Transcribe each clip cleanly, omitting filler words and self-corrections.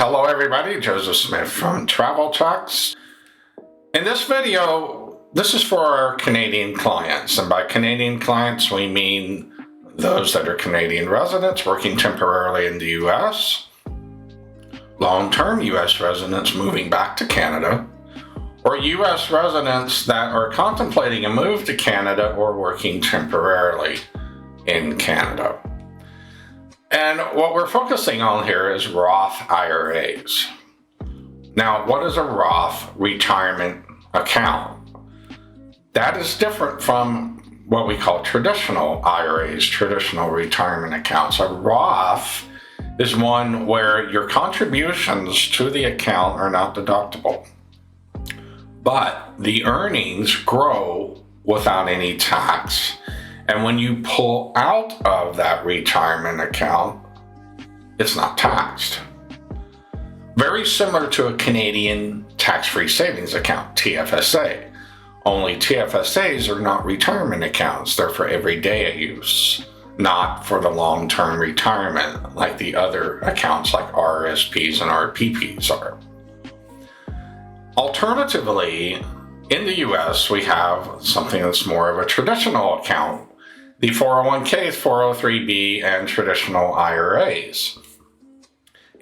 Hello everybody, Joseph Smith from Travel Talks. In this video, this is for our Canadian clients, and by Canadian clients we mean those that are Canadian residents working temporarily in the US, long-term US residents moving back to Canada, or US residents that are contemplating a move to Canada or working temporarily in Canada. And what we're focusing on here is Roth IRAs. Now, what is a Roth retirement account? That is different from what we call traditional IRAs, traditional retirement accounts. A Roth is one where your contributions to the account are not deductible, but the earnings grow without any tax. And when you pull out of that retirement account, it's not taxed. Very similar to a Canadian tax-free savings account, TFSA. Only TFSAs are not retirement accounts. They're for everyday use, not for the long-term retirement like the other accounts like RSPs and RPPs are. Alternatively, in the US, we have something that's more of a traditional account, the 401ks, 403b, and traditional IRAs,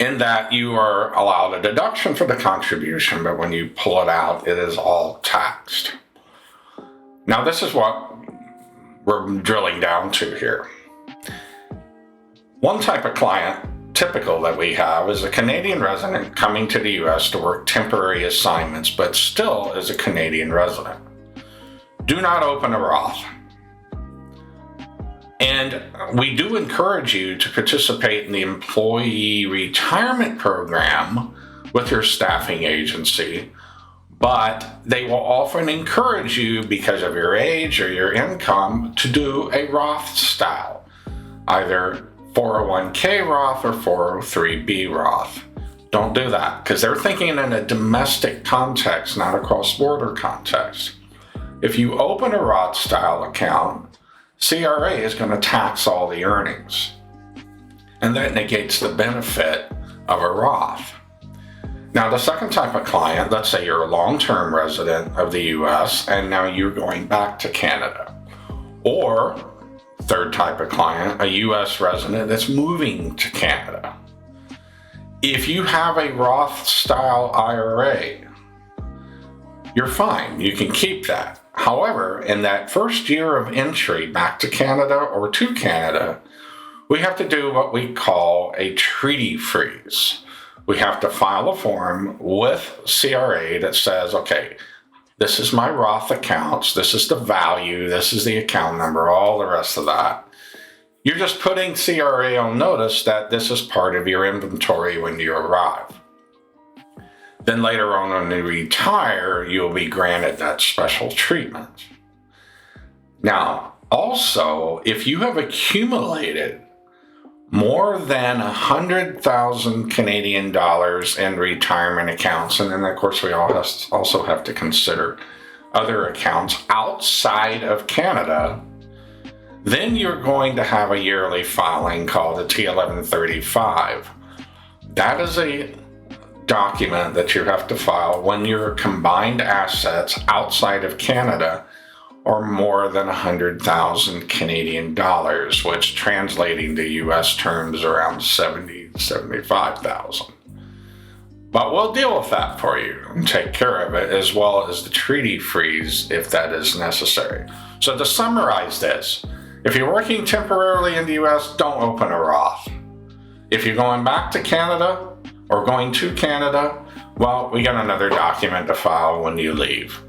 in that you are allowed a deduction for the contribution, but when you pull it out, it is all taxed. Now, this is what we're drilling down to here. One type of client, typical that we have, is a Canadian resident coming to the US to work temporary assignments, but still is a Canadian resident. Do not open a Roth. And we do encourage you to participate in the employee retirement program with your staffing agency, but they will often encourage you, because of your age or your income, to do a Roth style, either 401k Roth or 403b Roth. Don't do that, because they're thinking in a domestic context, not a cross-border context. If you open a Roth style account, CRA is going to tax all the earnings, and that negates the benefit of a Roth. Now, the second type of client, let's say you're a long-term resident of the US and now you're going back to Canada, or third type of client, a US resident that's moving to Canada. If you have a Roth style IRA, you're fine, you can keep that. However, in that first year of entry back to Canada or to Canada, we have to do what we call a treaty freeze. We have to file a form with CRA that says, okay, this is my Roth accounts, this is the value, this is the account number, all the rest of that. You're just putting CRA on notice that this is part of your inventory when you arrive. Then later on, when you retire, you'll be granted that special treatment. Now, also, if you have accumulated more than 100,000 Canadian dollars in retirement accounts, and then of course we also have to consider other accounts outside of Canada, then you're going to have a yearly filing called a T1135. That is a document that you have to file when your combined assets outside of Canada are more than 100,000 Canadian dollars, which translating to US terms around 75,000. But we'll deal with that for you and take care of it, as well as the treaty freeze if that is necessary. So to summarize this, if you're working temporarily in the US, don't open a Roth. If you're going back to Canada or going to Canada, well, we got another document to file when you leave.